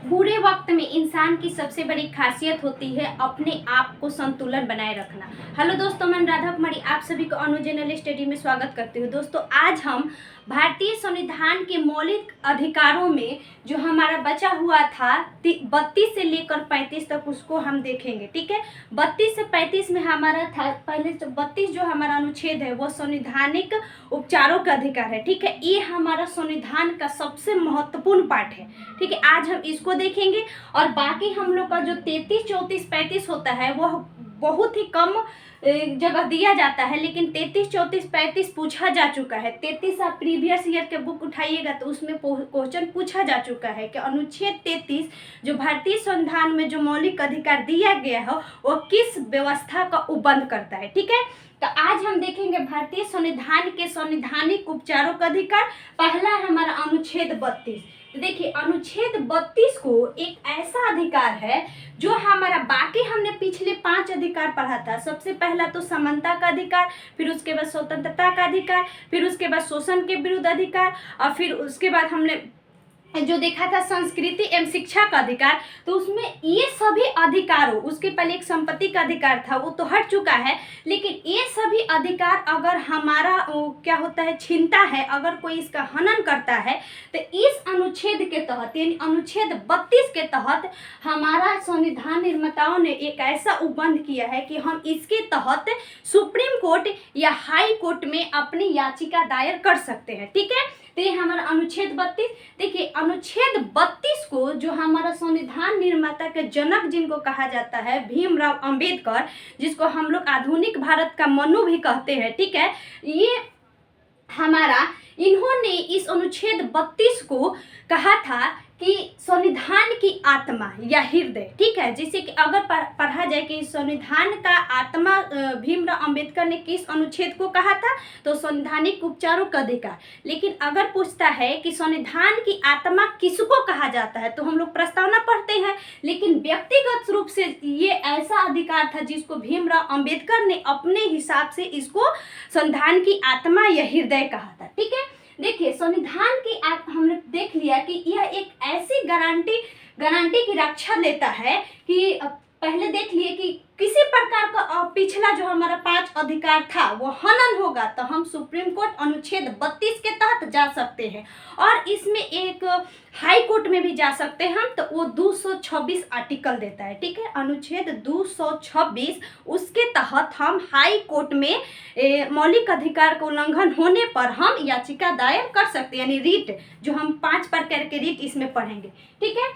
बुरे वक्त में इंसान की सबसे बड़ी खासियत होती है अपने आप को संतुलन बनाए रखना। हेलो दोस्तों, मैं राधा कुमारी आप सभी को अनु जनरल स्टडी में स्वागत करती हूँ। दोस्तों, आज हम भारतीय संविधान के मौलिक अधिकारों में जो हमारा बचा हुआ था 32 से लेकर 35 तक उसको हम देखेंगे। ठीक है, 32 से 35 में हमारा था, पहले तो 32 जो हमारा अनुच्छेद है वो संवैधानिक उपचारों का अधिकार है। ठीक है, ये हमारा संविधान का सबसे महत्वपूर्ण पार्ट है। ठीक है, आज हम इसको देखेंगे और बाकी हम लोग का जो 33, 34, 35 होता है वह बहुत ही कम जगह दिया जाता है, लेकिन 33, 34, 35 पूछा जा चुका है। 33 आप प्रीवियस ईयर के बुक उठाइएगा तो उसमें क्वेश्चन पूछा जा चुका है कि अनुच्छेद 33 जो भारतीय संविधान में जो मौलिक अधिकार दिया गया है वो किस व्यवस्था का उल्लंघन करता है। ठीक है, तो आज हम देखेंगे भारतीय संविधान के संवैधानिक उपचारों का अधिकार। पहला है हमारा अनुच्छेद 32। देखिए, अनुच्छेद 32 को एक ऐसा अधिकार है जो हमारा, बाकी हमने पिछले 5 अधिकार पढ़ा था। सबसे पहला तो समानता का अधिकार, फिर उसके बाद स्वतंत्रता का अधिकार, फिर उसके बाद शोषण के विरुद्ध अधिकार, और फिर उसके बाद हमने जो देखा था संस्कृति एवं शिक्षा का अधिकार। तो उसमें ये सभी अधिकारों, उसके पहले एक संपत्ति का अधिकार था वो तो हट चुका है, लेकिन ये सभी अधिकार अगर हमारा क्या होता है छीनता है, अगर कोई इसका हनन करता है, तो इस अनुच्छेद के तहत यानी अनुच्छेद 32 के तहत हमारा संविधान निर्माताओं ने एक ऐसा उल्लंघन किया है कि हम इसके तहत सुप्रीम कोर्ट या हाई कोर्ट में अपनी याचिका दायर कर सकते हैं। ठीक है, तो ये हमारा अनुच्छेद 32। देखिए, अनुच्छेद 32 को जो हमारा संविधान निर्माता के जनक जिनको कहा जाता है भीमराव अंबेडकर, जिसको हम लोग आधुनिक भारत का मनु भी कहते हैं। ठीक है, ये हमारा, इन्होंने इस अनुच्छेद 32 को कहा था कि संविधान की आत्मा या हृदय, ठीक है, जैसे कि अगर पढ़ा जाए कि संविधान का आत्मा भीमराव अंबेडकर ने किस अनुच्छेद को कहा था, तो संवैधानिक उपचारों का अधिकार। लेकिन अगर पूछता है कि संविधान की आत्मा किसको कहा जाता है, तो हम लोग प्रस्तावना पढ़ते हैं, लेकिन व्यक्तिगत रूप से ये ऐसा अधिकार था जिसको भीमराव अंबेडकर ने अपने हिसाब से इसको संविधान की आत्मा या हृदय कहा था। ठीक है, देखिए, संविधान की हमने देख लिया कि यह एक ऐसी गारंटी की रक्षा देता है कि पहले देख लिए कि किसी प्रकार का पिछला जो हमारा 5 अधिकार था वो हनन होगा तो हम सुप्रीम कोर्ट अनुच्छेद 32 के तहत जा सकते हैं, और इसमें एक हाई कोर्ट में भी जा सकते हैं हम, तो वो 226 आर्टिकल देता है। ठीक है, अनुच्छेद 226, उसके तहत हम हाई कोर्ट में मौलिक अधिकार का उल्लंघन होने पर हम याचिका दायर कर सकते हैं, यानी रीट, जो हम 5 प्रकार के रीट इसमें पढ़ेंगे। ठीक है,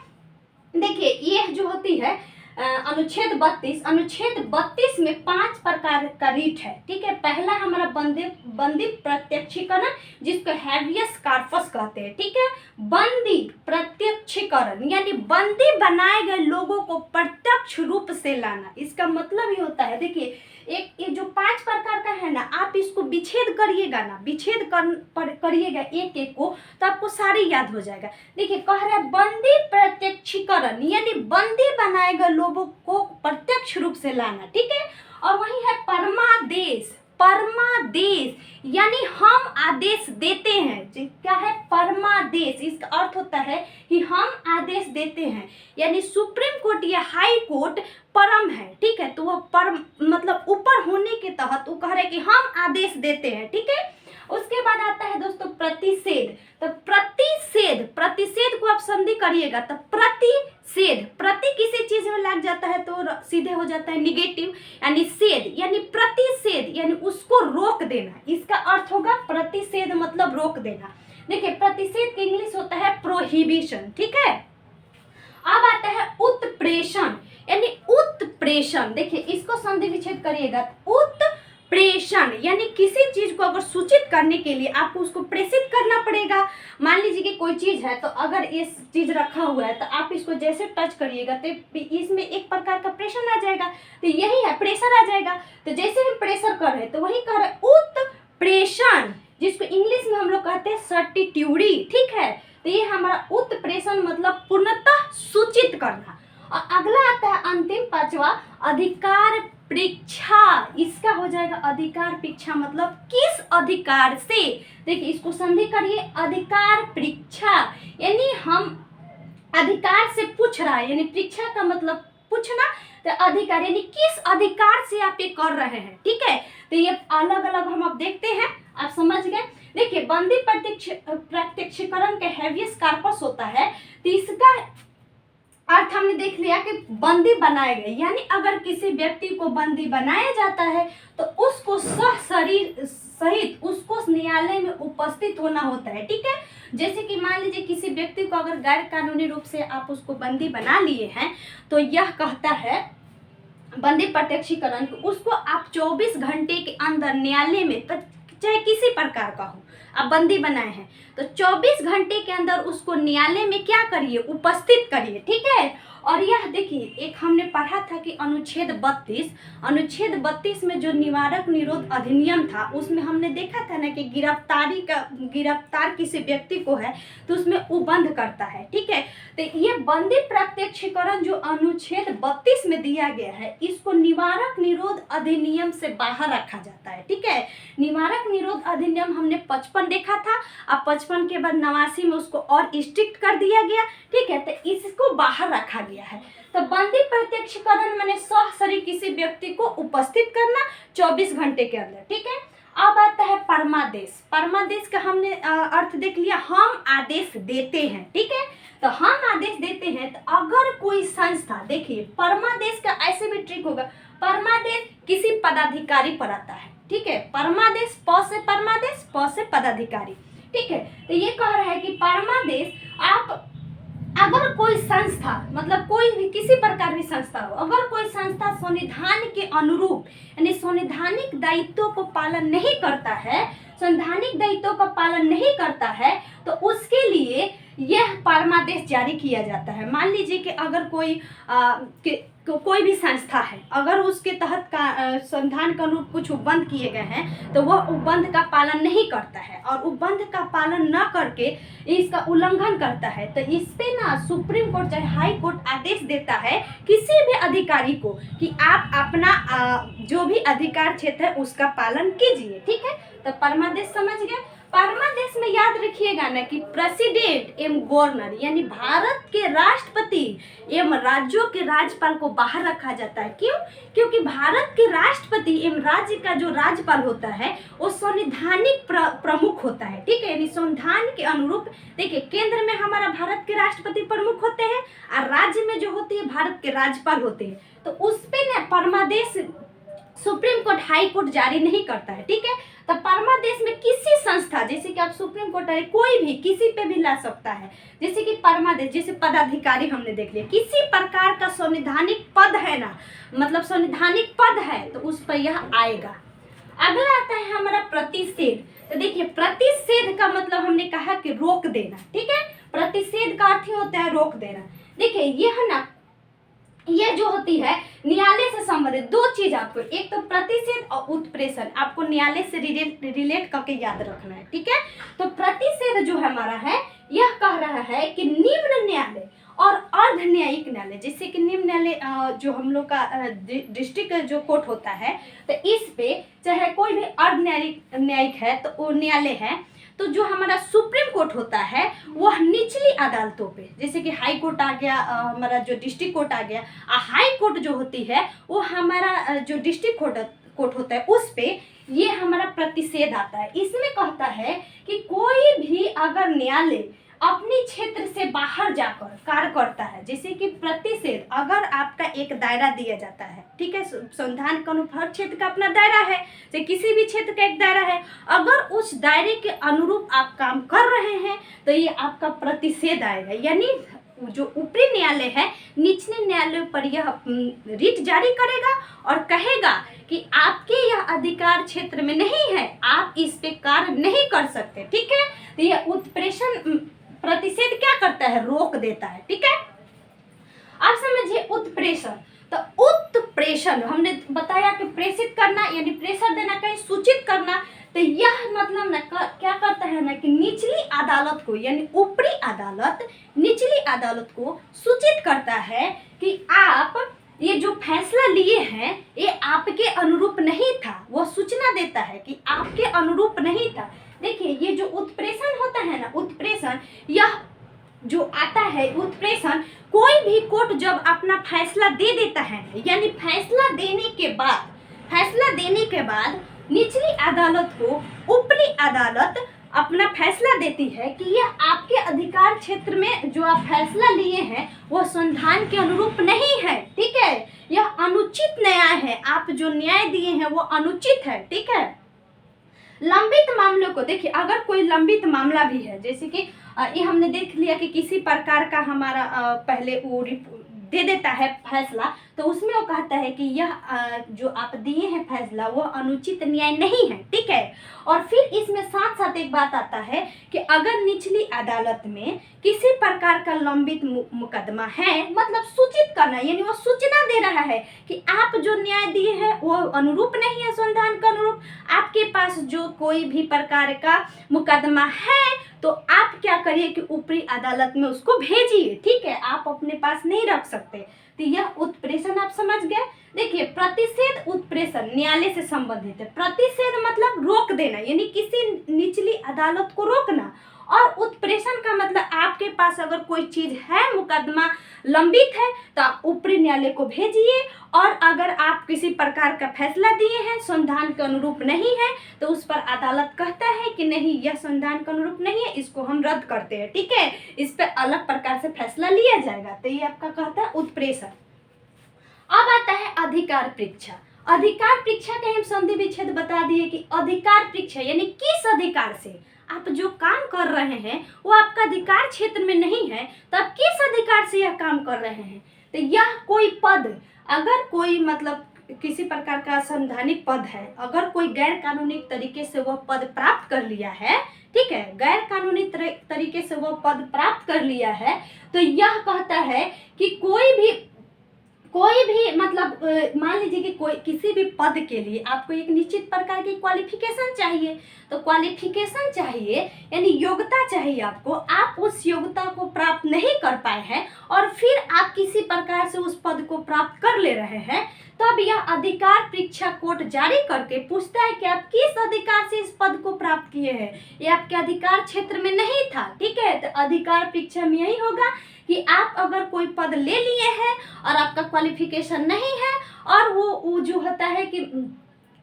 देखिए, ये जो होती है अनुच्छेद 32 में 5 प्रकार का रीट है। ठीक है, पहला हमारा बंदी प्रत्यक्षीकरण, जिसको हैबियस कॉर्पस कहते हैं। ठीक है, बंदी प्रत्यक्षीकरण यानी बंदी बनाए गए लोगों को प्रत्यक्ष रूप से लाना। इसका मतलब ये होता है, देखिए, एक जो 5 प्रकार का है ना, आप इसको विच्छेद करिएगा ना, करिएगा एक एक को, तो आपको सारी याद हो जाएगा। देखिए, कह रहा है बंदी प्रत्यक्षीकरण यानी बंदी बनाए गए लोगों को प्रत्यक्ष रूप से लाना। ठीक है, और वही है परमादेश यानी हम आदेश देते हैं। क्या है परमादेश? इसका अर्थ होता है कि हम आदेश देते हैं, यानी सुप्रीम कोर्ट या हाई कोर्ट परम है। ठीक है, तो वह परम मतलब ऊपर होने के तहत वो कह रहे हैं कि हम आदेश देते हैं। ठीक है, उसके बाद आता है दोस्तों प्रतिषेध। तो प्रतिषेध को आप संधि करिएगा तो प्रति किसी चीज में लग जाता है तो सीधे हो जाता है निगेटिव, यानी सेध यानी प्रतिषेध यानी उसको रोक देना। इसका अर्थ होगा प्रतिषेध मतलब रोक देना। देखिए, प्रतिषेध का इंग्लिश होता है प्रोहिबिशन। ठीक है, अब आता है उत्प्रेषण यानी उत्प्रेषण। देखिए, इसको संधि विच्छेद करिएगा, उत्प्रेषण यानी किसी चीज को अगर सूचित करने के लिए आपको उसको प्रेषित करना पड़ेगा। मान लीजिए कि कोई चीज है, तो अगर ये चीज रखा हुआ है तो आप इसको जैसे टच करिएगा तो इसमें एक प्रकार का प्रेशर आ जाएगा, तो यही है प्रेशर आ जाएगा। तो जैसे हम प्रेशर कर रहे हैं तो वही कर रहे उत्प्रेषण, जिसको इंग्लिश में हम लोग कहते हैं सर्टिट्यूडी। ठीक है, तो ये हमारा उत्प्रेषण मतलब पूर्णतः सूचित करना। और अगला आता है अंतिम 5वां अधिकार परीक्षा। इसका हो जाएगा अधिकार परीक्षा मतलब किस अधिकार से। देखिए, इसको संधि करिए, अधिकार परीक्षा यानी हम अधिकार से पूछ रहा है, यानी परीक्षा का मतलब पूछना, तो अधिकार यानी किस अधिकार से आप ये कर रहे हैं। ठीक है, तो ये अलग अलग हम अब देखते हैं, आप समझ गए। देखिए बंदी प्रत्यक्षीकरण के हैवियस कार्पस होता है, तो इसका अर्थ हमने देख लिया कि बंदी बनाए गए, यानी अगर किसी व्यक्ति को बंदी बनाया जाता है तो उसको शरीर सहित उसको न्यायालय में उपस्थित होना होता है। ठीक है, जैसे कि मान लीजिए किसी व्यक्ति को अगर गैर कानूनी रूप से आप उसको बंदी बना लिए हैं, तो यह कहता है बंदी प्रत्यक्षीकरण को, उसको आप 24 घंटे के अंदर न्यायालय में, चाहे किसी प्रकार का हो, आप बंदी बनाए हैं तो 24 घंटे के अंदर उसको न्यायालय में क्या करिए, उपस्थित करिए। ठीक है, और यह देखिए एक हमने पढ़ा था कि अनुच्छेद 32 में जो निवारक निरोध अधिनियम था, उसमें हमने देखा था ना कि गिरफ्तार किसी व्यक्ति को है तो उसमें उपबंध करता है। ठीक है, तो ये बंदी प्रत्यक्षीकरण जो अनुच्छेद 32 में दिया गया है, इसको निवारक निरोध अधिनियम से बाहर रखा जाता है। ठीक है, निवारक निरोध अधिनियम हमने 55 देखा था, अब 55 के बाद 89 में उसको और स्ट्रिक्ट कर दिया गया। ठीक है, तो इसको बाहर रखा गया है। तो बंदी प्रत्यक्षीकरण माने सशरीर किसी व्यक्ति को उपस्थित करना 24 घंटे के अंदर। ठीक है, अब आता है परमादेश। परमादेश का हमने अर्थ देख लिया, हम आदेश देते हैं। ठीक है, तो हम आदेश देते हैं, तो अगर कोई संस्था, देखिए परमादेश का ऐसे भी ट्रिक होगा, परमादेश किसी पदाधिकारी पर आता है। ठीक है, परमादेश प से परमादेश, प से पदाधिकारी। ठीक है, तो ये कह रहा है कि परमादेश आप अगर कोई संस्था, मतलब कोई भी किसी प्रकार की संस्था हो, अगर कोई संस्था संविधान के अनुरूप यानी संवैधानिक दायित्वों को पालन नहीं करता है, संवैधानिक दायित्वों का पालन नहीं करता है, तो उसके लिए यह परमादेश जारी किया जाता है। मान लीजिए कि अगर कोई भी संस्था है, अगर उसके तहत का संविधान के अनुरूप कुछ उपबंध किए गए हैं, तो वह उपबंध का पालन नहीं करता है और उपबंध का पालन न करके इसका उल्लंघन करता है, तो इस पे ना सुप्रीम कोर्ट चाहे हाई कोर्ट आदेश देता है किसी भी अधिकारी को कि आप अपना जो भी अधिकार क्षेत्र है उसका पालन कीजिए। ठीक है, तो परमादेश समझ गए। परमादेश में याद रखिएगा ना कि प्रेसिडेंट एवं गवर्नर यानी भारत के राष्ट्रपति एवं राज्यों के राज्यपाल को बाहर रखा जाता है। क्यों? क्योंकि भारत के राष्ट्रपति एवं राज्य का जो राज्यपाल होता है वो संवैधानिक प्रमुख होता है। ठीक है, यानी संविधान के अनुरूप, देखिए केंद्र में हमारा भारत के राष्ट्रपति प्रमुख होते हैं और राज्य में जो होती है भारत के राज्यपाल होते हैं, तो उस पे ना परमादेश सुप्रीम कोर्ट हाई कोर्ट जारी नहीं करता है। ठीक है, तो परमादेश में किसी संस्था, जैसे कि आप सुप्रीम कोर्ट है, कोई भी किसी पे भी ला सकता है। जैसे कि परमादेश, जैसे पदाधिकारी हमने देख लिया, किसी प्रकार का संवैधानिक पद है ना, मतलब संवैधानिक पद है तो उस पर यह आएगा। अगला आता है हमारा प्रतिषेध। तो देखिए प्रतिषेध का मतलब हमने कहा कि रोक देना। ठीक है, प्रतिषेध का अर्थ होता है रोक देना। देखिए यह ना, यह जो होती है न्यायालय से संबंधित दो चीज आपको, एक तो प्रतिषेध और उत्प्रेषण, आपको न्यायालय से रिलेट करके याद रखना है। ठीक है, तो प्रतिषेध जो हमारा है यह कह रहा है कि निम्न न्यायालय और अर्ध न्यायिक न्यायालय, जैसे कि निम्न न्यायालय जो हम लोग का डिस्ट्रिक्ट जो कोर्ट होता है, तो इस पे चाहे कोई भी अर्ध न्यायिक है तो वो न्यायालय है, तो जो हमारा सुप्रीम कोर्ट होता है वह निचली अदालतों पे, जैसे कि हाई कोर्ट आ गया, हमारा जो डिस्ट्रिक्ट कोर्ट आ गया, हाई कोर्ट जो होती है वो हमारा जो डिस्ट्रिक्ट कोर्ट होता है उस पे ये हमारा प्रतिषेध आता है। इसमें कहता है कि कोई भी अगर न्यायालय अपने क्षेत्र से बाहर जाकर कार्य करता है, जैसे कि प्रतिषेध, अगर आपका एक दायरा दिया जाता है, ठीक है, संविधान के अनुरूप हर क्षेत्र का अपना दायरा है, चाहे किसी भी क्षेत्र का एक दायरा है, अगर उस दायरे के अनुरूप आप काम कर रहे हैं तो ये आपका प्रतिषेध आएगा। यानी जो ऊपरी न्यायालय है निचले न्यायालय पर यह रिट जारी करेगा और कहेगा कि आपके यह अधिकार क्षेत्र में नहीं है, आप इस पे कार्य नहीं कर सकते। ठीक है, तो यह उत्प्रेषण प्रतिषेध क्या करता है, रोक देता है। ठीक है, अब समझिए उत्प्रेषण। तो उत्प्रेषण हमने बताया कि प्रेषित करना यानी प्रेशर देना, कहीं सूचित करना, तो यह मतलब ना क्या करता है ना कि निचली अदालत को यानी ऊपरी अदालत निचली अदालत को सूचित करता है कि आप ये जो फैसला लिए हैं ये आपके अनुरूप नहीं था, वो सूचना देता है कि आपके अनुरूप नहीं था। देखिए ये जो उत्प्रेषण होता है ना, उत्प्रेषण यह जो आता है उत्प्रेषण, कोई भी कोर्ट जब अपना फैसला दे देता है, यानी फैसला देने के बाद निचली अदालत को ऊपरी अदालत अपना फैसला देती है कि यह आपके अधिकार क्षेत्र में जो आप फैसला लिए हैं वो संविधान के अनुरूप नहीं है, ठीक है, यह अनुचित न्याय है, आप जो न्याय दिए हैं वो अनुचित है, ठीक है। लंबित मामलों को देखिए, अगर कोई लंबित मामला भी है, जैसे कि ये हमने देख लिया कि किसी प्रकार का हमारा पहले वो दे देता है फैसला, तो उसमें वो कहता है कि यह जो आप दिए हैं फैसला वो अनुचित न्याय नहीं है, ठीक है। और फिर इसमें साथ साथ एक बात आता है कि अगर निचली अदालत में किसी प्रकार का लंबित मुकदमा है, मतलब सूचित करना, यानी वो सूचना दे रहा है कि आप जो न्याय दिए हैं वो अनुरूप नहीं है संविधान के अनुरूप, आपके पास जो कोई भी प्रकार का मुकदमा है तो आप क्या करिए कि ऊपरी अदालत में उसको भेजिए, ठीक है, आप अपने पास नहीं रख सकते। तो यह उत्प्रेषण आप समझ गए। देखिए, प्रतिषेध उत्प्रेषण न्यायालय से संबंधित है। प्रतिषेध मतलब रोक देना, यानी किसी निचली अदालत को रोकना, और उत्प्रेषण का मतलब आपके पास अगर कोई चीज है, मुकदमा लंबित है, तो आप ऊपरी न्यायालय को भेजिए, और अगर आप किसी प्रकार का फैसला दिए हैं संविधान के अनुरूप नहीं है तो उस पर अदालत कहता है कि नहीं, यह संविधान के अनुरूप नहीं है, इसको हम रद्द करते हैं, ठीक है, इस पर अलग प्रकार से फैसला लिया जाएगा। तो ये आपका कहता है उत्प्रेषण। अब आता है अधिकार परीक्षा। अधिकार परीक्षा के हम संधि विच्छेद बता दिए कि अधिकार परीक्षा यानी किस अधिकार से आप जो काम कर रहे हैं वो आपका अधिकार क्षेत्र में नहीं है, तो आप किस अधिकार से यह काम कर रहे हैं। तो यह कोई पद, अगर कोई मतलब किसी प्रकार का संवैधानिक पद है, अगर कोई गैर कानूनी तरीके से वह पद प्राप्त कर लिया है, ठीक है, गैर कानूनी तरीके से वह पद प्राप्त कर लिया है, तो यह कहता है कि कोई भी मतलब मान लीजिए कि कोई किसी भी पद के लिए आपको एक निश्चित प्रकार की क्वालिफिकेशन चाहिए, तो क्वालिफिकेशन चाहिए यानी योग्यता चाहिए आपको, आप उस योग्यता को प्राप्त नहीं कर पाए हैं और फिर आप किसी प्रकार से उस पद को प्राप्त कर ले रहे हैं, तो अब यह अधिकार परीक्षा कोर्ट जारी करके पूछता है कि आप किस अधिकार से इस पद को प्राप्त किए हैं, ये आपके अधिकार क्षेत्र में नहीं था, ठीक है। तो अधिकार परीक्षा में यही होगा कि आप अगर कोई पद ले लिए हैं और आपका क्वालिफिकेशन नहीं है और वो जो होता है कि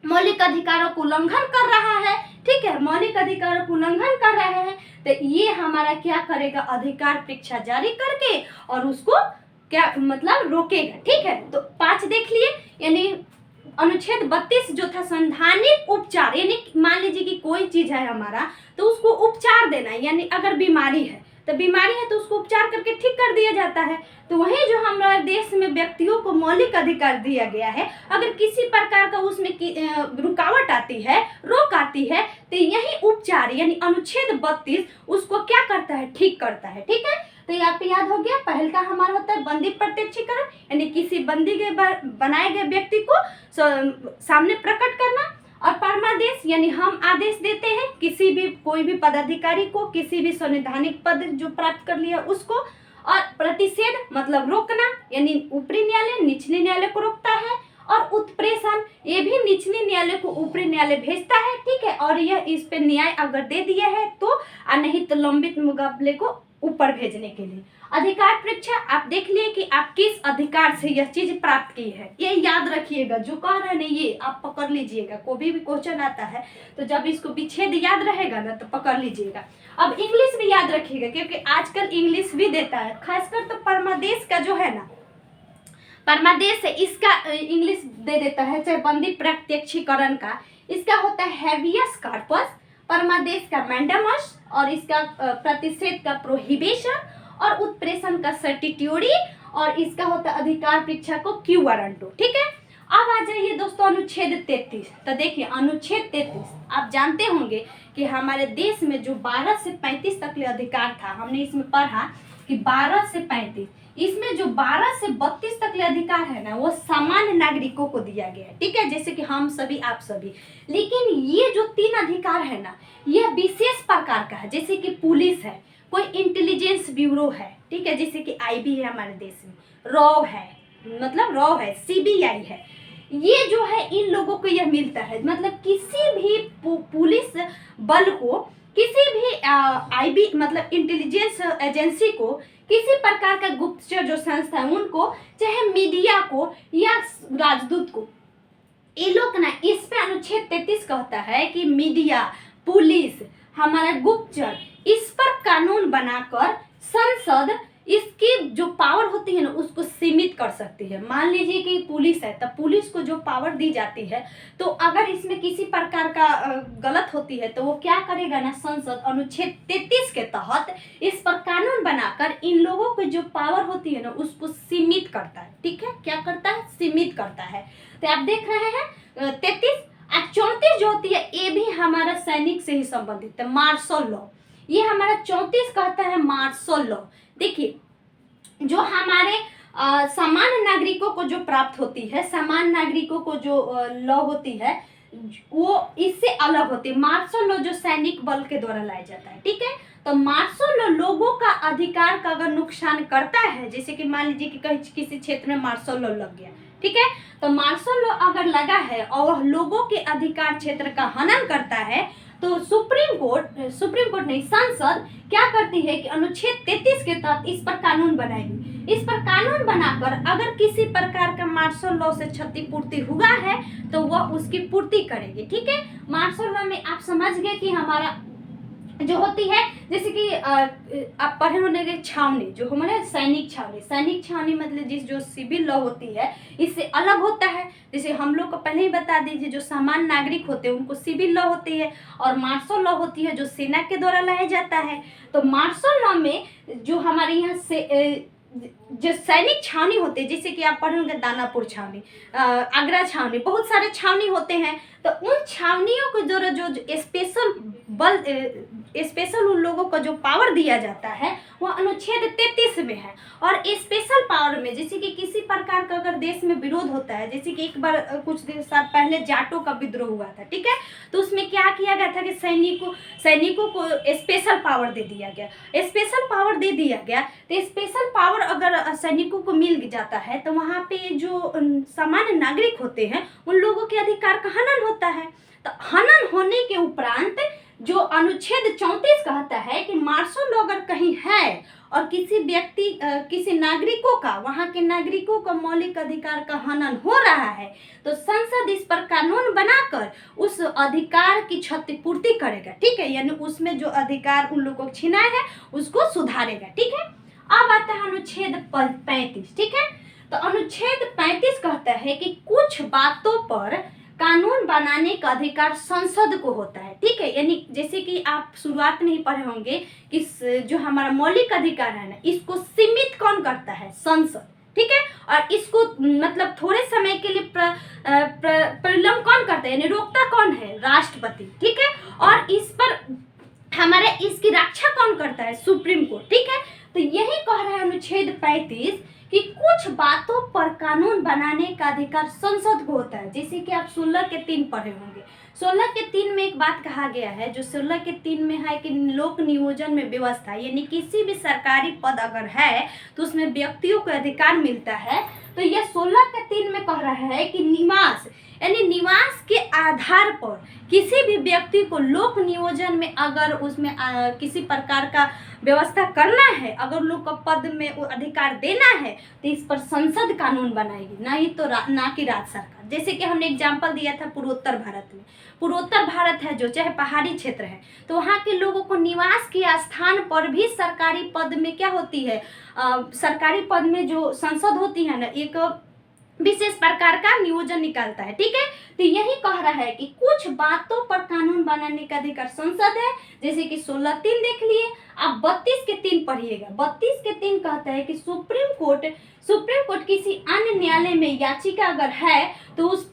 मौलिक अधिकारों को उल्लंघन कर रहा है, ठीक है, मौलिक अधिकारों को उल्लंघन कर रहे हैं, तो ये हमारा क्या करेगा, अधिकार परीक्षा जारी करके और उसको क्या मतलब रोकेगा, ठीक है। तो 5 देख लिए, यानी अनुच्छेद 32 जो था संवैधानिक उपचार, यानी मान लीजिए कि कोई चीज है हमारा तो उसको उपचार देना, यानी अगर बीमारी है तो बीमारी है तो उसको उपचार करके ठीक कर दिया जाता है। तो वही जो हमारे देश में व्यक्तियों को मौलिक अधिकार दिया गया है, अगर किसी प्रकार का उसमें रुकावट आती है, रोक आती है, तो यही उपचार यानी अनुच्छेद 32 उसको क्या करता है, ठीक करता है, ठीक है। तो ये आपको याद हो गया। पहल का हमारा होता है बंदी प्रत्यक्षीकरण, यानी किसी बंदी के बनाए गए व्यक्ति को सामने प्रकट करना, और परमादेश यानी हम आदेश देते हैं किसी भी कोई भी पदाधिकारी को किसी भी संवैधानिक पद जो प्राप्त कर लिया उसको, और प्रतिषेध मतलब रोकना, यानी ऊपरी न्यायालय निचले न्यायालय को रोकता है, और उत्प्रेषण ये भी निचले न्यायालय को ऊपरी न्यायालय भेजता है, ठीक है, और यह इस पे न्याय अगर दे दिया है तो, नहीं तो लंबित मुकाबले को ऊपर भेजने के लिए। अधिकार परीक्षा आप देख लिए कि आप किस अधिकार से यह चीज प्राप्त की है, ये याद रखिएगा, जो कह रहे हैं ये आप पकड़ लीजिएगा, कोई भी क्वेश्चन आता है तो जब इसको विच्छेद याद रहेगा ना तो पकड़ लीजिएगा। अब इंग्लिश भी याद रखिएगा क्योंकि आजकल इंग्लिश भी देता है, खासकर तो परमादेश का जो है ना, परमादेश से इसका इंग्लिश दे देता है, चाहे बंदी प्रत्यक्षीकरण का इसका होता है हैबियस कॉर्पस, परमादेश का मैंडेमस, और इसका प्रतिषेध का प्रोहिबिशन, और उत्प्रेषण का सर्टिट्यूडी, और इसका होता है अधिकार परीक्षा को क्यू वारंटो, ठीक है। अब आ जाइए दोस्तों अनुच्छेद 33। तो देखिए अनुच्छेद 33 आप जानते होंगे कि हमारे देश में जो 12 से 35 तक ले अधिकार था, हमने इसमें पढ़ा कि 12 से 35, इसमें जो 12 से 32 तक ले अधिकार है ना वो सामान्य नागरिकों को दिया गया है, ठीक है, जैसे कि हम सभी आप सभी। लेकिन ये जो 3 अधिकार है ना यह विशेष प्रकार का है, जैसे कि पुलिस है, कोई इंटेलिजेंस ब्यूरो है, ठीक है, जैसे कि आईबी है हमारे देश में, रॉ है, मतलब रॉ है, सीबीआई है, ये जो है इन लोगों को यह मिलता है, मतलब किसी भी पुलिस बल को किसी भी आईबी मतलब इंटेलिजेंस एजेंसी को, किसी प्रकार का गुप्तचर जो संस्था है उनको, चाहे मीडिया को या राजदूत को, ये लोग ना इस पे अनुच्छेद 33 कहता है कि मीडिया, पुलिस, हमारा गुप्तचर, इस पर कानून बनाकर संसद इसकी जो पावर होती है ना उसको सीमित कर सकती है। मान लीजिए कि पुलिस है, तब पुलिस को जो पावर दी जाती है, तो अगर इसमें किसी प्रकार का गलत होती है तो वो क्या करेगा ना, संसद अनुच्छेद 33 के तहत इस पर कानून बनाकर इन लोगों को जो पावर होती है ना उसको सीमित करता है। ठीक है, क्या करता है, सीमित करता है। तो आप देख रहे हैं 33 और 34 जो होती है ये भी हमारा सैनिक से ही संबंधित है, मार्शल लॉ। ये हमारा 34 कहता है मार्शल लॉ। देखिए, जो हमारे सामान्य नागरिकों को जो प्राप्त होती है, सामान्य नागरिकों को जो लॉ होती है वो इससे अलग होती है। मार्शल लॉ जो सैनिक बल के द्वारा लाया जाता है। ठीक है, तो मार्शल लॉ लोगों का अधिकार का अगर नुकसान करता है, जैसे कि मान लीजिए कि कहीं किसी क्षेत्र में मार्शल लॉ लग गया, ठीक है, तो मार्शल लॉ अगर लगा है और वह लोगों के अधिकार क्षेत्र का हनन करता है, तो सुप्रीम कोर्ट नहीं, संसद क्या करती है कि अनुच्छेद 33 के तहत इस पर कानून बनाएगी। इस पर कानून बनाकर अगर किसी प्रकार का मार्शल लॉ से क्षतिपूर्ति हुआ है तो वह उसकी पूर्ति करेगी। ठीक है, मार्शल लॉ में आप समझ गए कि हमारा जो होती है, जैसे कि आप पढ़े होंगे छावनी, जो हमारे सैनिक छावनी मतलब जिस जो सिविल लॉ होती है इससे अलग होता है। जैसे हम लोग को पहले ही बता दीजिए, जो सामान्य नागरिक होते हैं उनको सिविल लॉ होती है और मार्शल लॉ होती है जो सेना के द्वारा लाया जाता है। तो मार्शल लॉ में जो हमारे यहाँ से जो सैनिक छावनी होते हैं, जैसे कि आप पढ़े होंगे दानापुर छावनी, आगरा छावनी, बहुत सारे छावनी होते हैं। तो उन छावनियों को जो स्पेशल उन लोगों को जो पावर दिया जाता है वो अनुच्छेद 33 में है। और स्पेशल पावर में जैसे कि किसी प्रकार का अगर देश में विरोध होता है, जैसे कि एक बार कुछ दिन साल पहले जाटों का विद्रोह हुआ था, ठीक है, तो उसमें क्या किया गया था कि सैनिकों को स्पेशल पावर दे दिया गया। स्पेशल पावर दे दिया गया तो स्पेशल पावर अगर सैनिकों को मिल जाता है तो वहाँ पे जो सामान्य नागरिक होते हैं उन लोगों के अधिकार का हनन होता है। तो हनन होने के उपरांत जो अनुच्छेद 34 कहता है कि मार्शल लॉ अगर कहीं है और किसी नागरिकों का, वहाँ के नागरिकों का मौलिक अधिकार का हनन हो रहा है तो संसद इस पर कानून बनाकर उस अधिकार की क्षतिपूर्ति करेगा। ठीक है, यानी उसमें जो अधिकार उन लोगों को छीना है उसको सुधारेगा। ठीक है, अब आता है अनुच्छेद 35। ठीक है, तो अनुच्छेद 35 कहता है कि कुछ बातों पर कानून बनाने का अधिकार संसद को होता है। ठीक है, यानी जैसे कि आप शुरुआत में ही पढ़े होंगे कि जो हमारा मौलिक अधिकार है ना इसको सीमित कौन करता है, संसद। ठीक है, और इसको मतलब थोड़े समय के लिए प्रलंब कौन करता है, यानी रोकता कौन है, राष्ट्रपति। ठीक है, और इस पर हमारे इसकी रक्षा कौन करता है, सुप्रीम कोर्ट। ठीक है, तो यही कह रहा है अनुच्छेद 35 कि कुछ बातों पर कानून बनाने का अधिकार संसद को होता है। जैसे कि आप 16 के 3 पढ़े होंगे। 16 के 3 में एक बात कहा गया है, जो 16 के 3 में है कि लोक नियोजन में व्यवस्था, यानी किसी भी सरकारी पद अगर है तो उसमें व्यक्तियों को अधिकार मिलता है। तो यह 16 के 3 में कह रहा है कि निवास, यानी निवास के आधार पर किसी भी व्यक्ति को लोक नियोजन में अगर उसमें किसी प्रकार का व्यवस्था करना है, अगर लोग को पद में अधिकार देना है तो इस पर संसद कानून बनाएगी, नहीं तो ना कि राज्य सरकार। जैसे कि हमने एग्जाम्पल दिया था पूर्वोत्तर भारत में, पूर्वोत्तर भारत है जो चाहे पहाड़ी क्षेत्र है तो वहाँ के लोगों को निवास के स्थान पर भी सरकारी पद में क्या होती है, सरकारी पद में जो संसद होती है ना एक विशेष प्रकार का नियोजन निकालता है। ठीक है, तो यही कह रहा है कि कुछ बातों पर कानून बनाने का अधिकार संसद है। जैसे कि 16(3) देख लिए, आप 32 के 3 पढ़िएगा। 32 के 3 कहता है कि सुप्रीम कोर्ट किसी अन्य न्यायालय में याचिका अगर है तो उस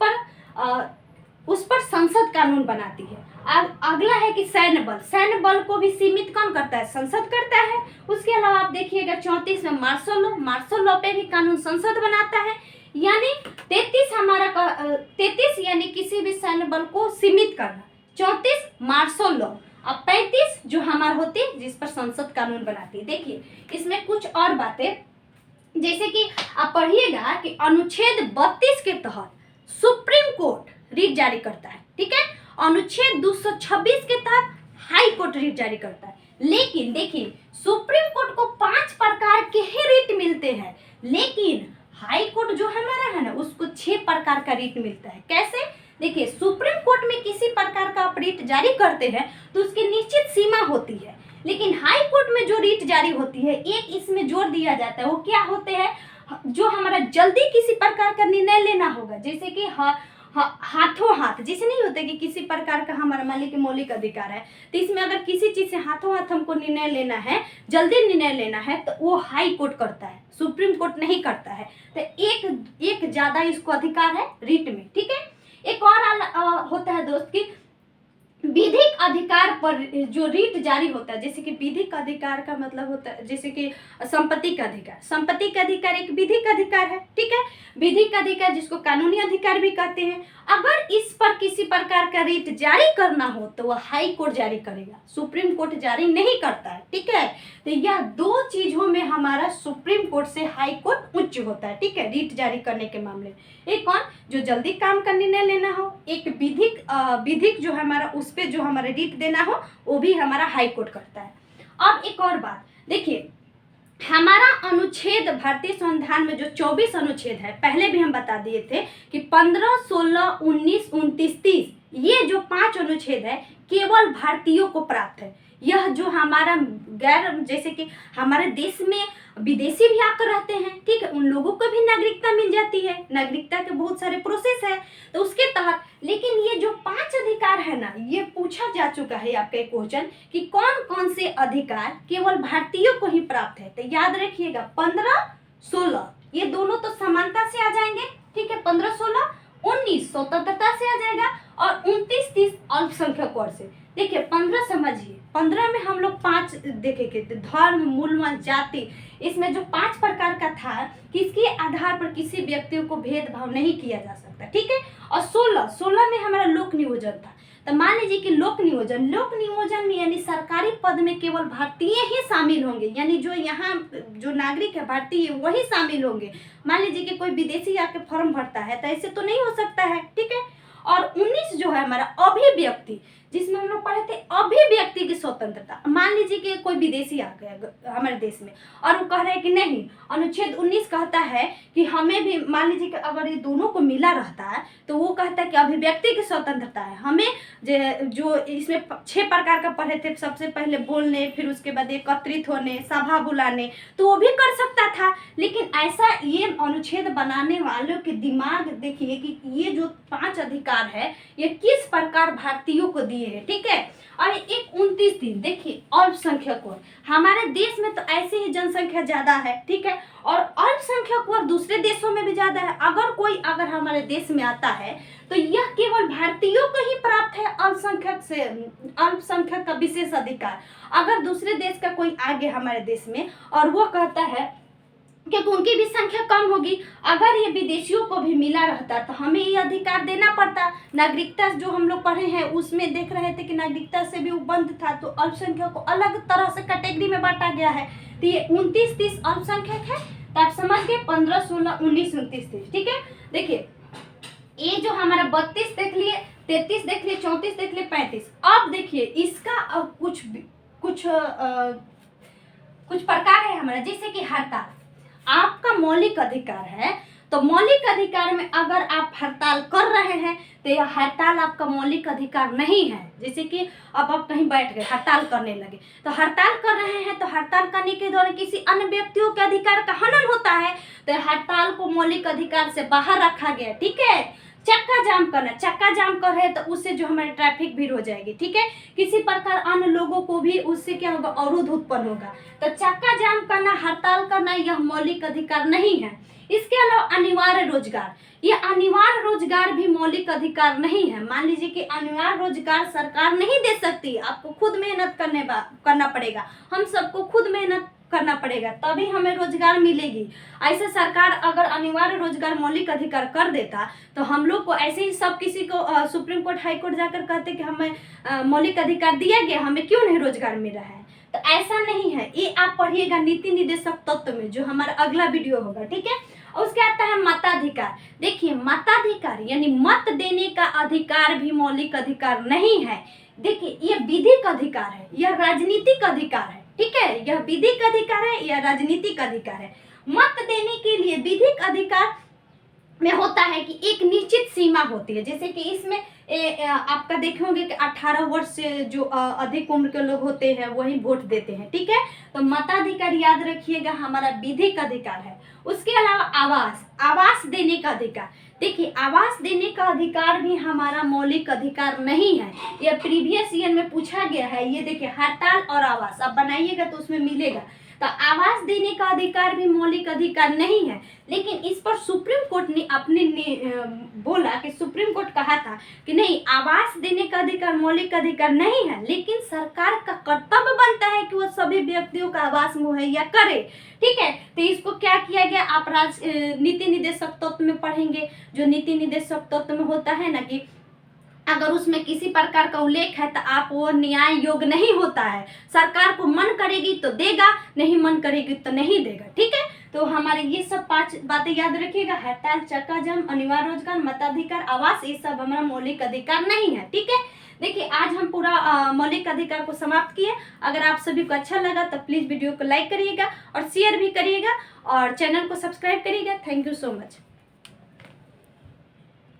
पर संसद कानून बनाती है। अब अगला है कि सैन्य बल को भी सीमित कौन करता है, संसद करता है। उसके अलावा आप देखिएगा 34 में मार्शल लॉ पे भी कानून संसद बनाता है। यानी 33 यानी किसी भी सैन्य बल को सीमित करना, 34 मार्शल लॉ, अब 35 जो हमारा होती है जिस पर संसद कानून बनाती है। देखिए इसमें कुछ और बातें, जैसे कि आप पढ़िएगा कि अनुच्छेद 32 के तहत सुप्रीम कोर्ट रीट जारी करता है। ठीक है, अनुच्छेद 226 के तहत हाई कोर्ट रीट जारी करता है। लेकिन देखिए सुप्रीम कोर्ट को 5 प्रकार के ही रीट मिलते हैं, लेकिन हाई कोर्ट जो हमारा है ना उसको 6 प्रकार का रीट मिलता है। कैसे? देखिए सुप्रीम कोर्ट में किसी प्रकार का आप रीट जारी करते हैं तो उसकी निश्चित सीमा होती है, लेकिन हाई कोर्ट में जो रीट जारी होती है एक इसमें जोड़ दिया जाता है। वो क्या होते हैं? जो हमारा जल्दी किसी प्रकार का निर्णय लेना होगा, जैसे कि हाथों हाथ, जैसे नहीं होता कि किसी प्रकार का हमारा मान लीजिए कि मौलिक अधिकार है, तो इसमें अगर किसी चीज से हाथों हाथ हमको निर्णय लेना है, जल्दी निर्णय लेना है, तो वो हाई कोर्ट करता है, सुप्रीम कोर्ट नहीं करता है। तो एक ज्यादा इसको अधिकार है रीट में, ठीक है। एक और होता है दोस्त की विधिक अधिकार पर जो रीट जारी होता है, जैसे कि विधिक अधिकार का मतलब होता है जैसे कि संपत्ति का अधिकार। संपत्ति का अधिकार एक विधिक अधिकार है, ठीक है। विधिक अधिकार जिसको कानूनी अधिकार भी कहते हैं, अगर इस पर किसी प्रकार का रीट जारी करना हो तो वह हाई कोर्ट जारी करेगा, सुप्रीम कोर्ट जारी नहीं करता है, ठीक है। तो यह 2 चीजों में हमारा सुप्रीम कोर्ट से हाई कोर्ट उच्च होता है, ठीक है, रीट जारी करने के मामले में। एक कौन? जो जल्दी काम का निर्णय लेना हो। एक विधिक जो हमारा उस पे जो हमारा रीट देना हो वो भी हमारा हाई कोर्ट करता है। अब एक और बात देखिए, हमारा अनुच्छेद भारतीय संविधान में जो 24 अनुच्छेद है, पहले भी हम बता दिए थे कि 15, 16, 19, 29, 30 ये जो 5 अनुच्छेद है केवल भारतीयों को प्राप्त है। यह जो हमारा गैर, जैसे कि हमारे देश में विदेशी भी आकर रहते हैं, ठीक है, उन लोगों को भी नागरिकता मिल जाती है, नागरिकता के बहुत सारे प्रोसेस है तो उसके तहत। लेकिन ये जो 5 अधिकार है ना, ये पूछा जा चुका है आपका एक क्वेश्चन कि कौन कौन से अधिकार केवल भारतीयों को ही प्राप्त है। तो याद रखिएगा 15, 16 ये दोनों तो समानता से आ जाएंगे, ठीक है। 15, 16, 19 स्वतंत्रता से आ जाएगा और 29, 30 अल्पसंख्यक वर्ग से। देखिए 15 समझिए, 15 में हम लोग 5 देखेंगे, धर्म, मूल, जाति, इसमें जो 5 प्रकार का था किसके आधार पर किसी व्यक्ति को भेदभाव नहीं किया जा सकता, ठीक है। और 16 में हमारा लोक नियोजन था। तो मान लीजिए कि लोक नियोजन में यानी सरकारी पद में केवल भारतीय ही शामिल होंगे, यानी जो यहाँ जो नागरिक है भारतीय वही शामिल होंगे। मान लीजिए कि कोई विदेशी आके फॉर्म भरता है तो ऐसे तो नहीं हो सकता है, ठीक है। और 19 जो है हमारा अभिव्यक्ति, जिसमें हम लोग पढ़े थे अभिव्यक्ति की स्वतंत्रता। मान लीजिए कि कोई विदेशी आ गया हमारे देश में और वो कह रहे हैं कि नहीं, अनुच्छेद 19 कहता है कि हमें भी, मान लीजिए कि अगर ये दोनों को मिला रहता है तो वो कहता है कि अभिव्यक्ति की स्वतंत्रता है, हमें जो इसमें 6 प्रकार का पढ़े थे, सबसे पहले बोलने, फिर उसके बाद एकत्रित होने, सभा बुलाने, तो वो भी कर सकता था। लेकिन ऐसा ये अनुच्छेद बनाने वालों के दिमाग देखिए कि ये जो 5 अधिकार है ये किस प्रकार भारतीयों को दिए है, ठीक है। और एक 29 दिन देखिए अल्पसंख्यक वर्ग, हमारे देश में तो ऐसे ही जनसंख्या ज्यादा है, ठीक है, और अल्पसंख्यक वर्ग दूसरे देशों में भी ज्यादा है। अगर हमारे देश में आता है तो यह केवल भारतीयों को ही प्राप्त है, अल्पसंख्यक का विशेष अधिकार। अगर दूसरे देश का कोई आ गया हमारे देश में और वो कहता है क्योंकि उनकी भी संख्या कम होगी, अगर ये विदेशियों को भी मिला रहता तो हमें ये अधिकार देना पड़ता। नागरिकता जो हम लोग पढ़े हैं उसमें देख रहे थे कि नागरिकता से भी उपबंध था, तो अल्पसंख्यक को अलग तरह से कैटेगरी में बांटा गया है। तो ये 29, 30 अल्पसंख्यक है, तो आप समझ गए 15, 16, 19, 29, 30, ठीक है। देखिए ये जो हमारा 32 देख लिए, 33 देख लिए, 34 देख लिए, 35। अब देखिए इसका अब कुछ प्रकार है हमारा, जैसे कि हड़ताल आपका मौलिक अधिकार है, तो मौलिक अधिकार में अगर आप हड़ताल कर रहे हैं तो यह हड़ताल आपका मौलिक अधिकार नहीं है। जैसे कि अब आप कहीं बैठ गए, हड़ताल करने लगे, तो हड़ताल कर रहे हैं तो हड़ताल करने के दौरान किसी अन्य व्यक्तियों के अधिकार का हनन होता है, तो हड़ताल को मौलिक अधिकार से बाहर रखा गया, ठीक है। चक्का जाम कर रहे हैं तो उससे जो हमारी ट्रैफिक भीड़ हो जाएगी, ठीक है। किसी प्रकार अन्य लोगों को भी उससे क्या होगा, अवरोध उत्पन्न होगा। तो चक्का जाम करना, हड़ताल करना यह मौलिक अधिकार नहीं है। इसके अलावा अनिवार्य रोजगार, ये अनिवार्य रोजगार भी मौलिक अधिकार नहीं है। मान लीजिए कि अनिवार्य रोजगार सरकार नहीं दे सकती, आपको खुद मेहनत करना पड़ेगा, हम सबको खुद मेहनत करना पड़ेगा तभी हमें रोजगार मिलेगी। ऐसे सरकार अगर अनिवार्य रोजगार मौलिक अधिकार कर देता तो हम लोग को ऐसे ही सब किसी को सुप्रीम कोर्ट, हाई कोर्ट जाकर कहते कि हमें मौलिक अधिकार दिया गया, हमें क्यों नहीं रोजगार मिल रहा है। तो ऐसा नहीं है, ये आप पढ़िएगा नीति निर्देशक तत्व में, जो हमारा अगला वीडियो होगा, ठीक है। और उसके आता है मताधिकार। देखिए मताधिकार यानी मत देने का अधिकार भी मौलिक अधिकार नहीं है। देखिए यह विधिक अधिकार है, यह राजनीतिक अधिकार है, ठीक है, यह विधिक अधिकार है, यह राजनीतिक अधिकार है। मत देने के लिए विधिक अधिकार में होता है कि एक निश्चित सीमा होती है, जैसे कि इसमें आपका देखे होंगे कि 18 वर्ष से जो अधिक उम्र के लोग होते हैं वही वोट देते हैं, ठीक है। तो मताधिकार याद रखिएगा हमारा विधिक अधिकार है। उसके अलावा आवास देने का अधिकार, देखिए आवास देने का अधिकार भी हमारा मौलिक अधिकार नहीं है, यह प्रीवियस ईयर में पूछा गया है। ये देखिए हड़ताल और आवास आप बनाइएगा तो उसमें मिलेगा। तो आवास देने का अधिकार भी मौलिक अधिकार नहीं है, लेकिन इस पर सुप्रीम कोर्ट ने बोला कि सुप्रीम कोर्ट कहा था कि नहीं, आवास देने का अधिकार मौलिक अधिकार नहीं है, लेकिन सरकार का कर्तव्य बनता है कि वह सभी व्यक्तियों का आवास मुहैया करे, ठीक है। तो इसको क्या किया गया, आप नीति निर्देशक तत्व में पढ़ेंगे। जो नीति निर्देशक तत्व में होता है ना कि अगर उसमें किसी प्रकार का उल्लेख है तो आप वो न्याय योग्य नहीं होता है, सरकार को मन करेगी तो देगा, नहीं मन करेगी तो नहीं देगा, ठीक है। तो हमारे ये सब 5 बातें याद रखिएगा, हड़ताल, चक्का जाम, अनिवार्य रोजगार, मताधिकार, आवास, ये सब हमारा मौलिक अधिकार नहीं है, ठीक है। देखिए आज हम पूरा मौलिक अधिकार को समाप्त किए। अगर आप सभी को अच्छा लगा तो प्लीज़ वीडियो को लाइक करिएगा और शेयर भी करिएगा और चैनल को सब्सक्राइब करिएगा। Thank you so much.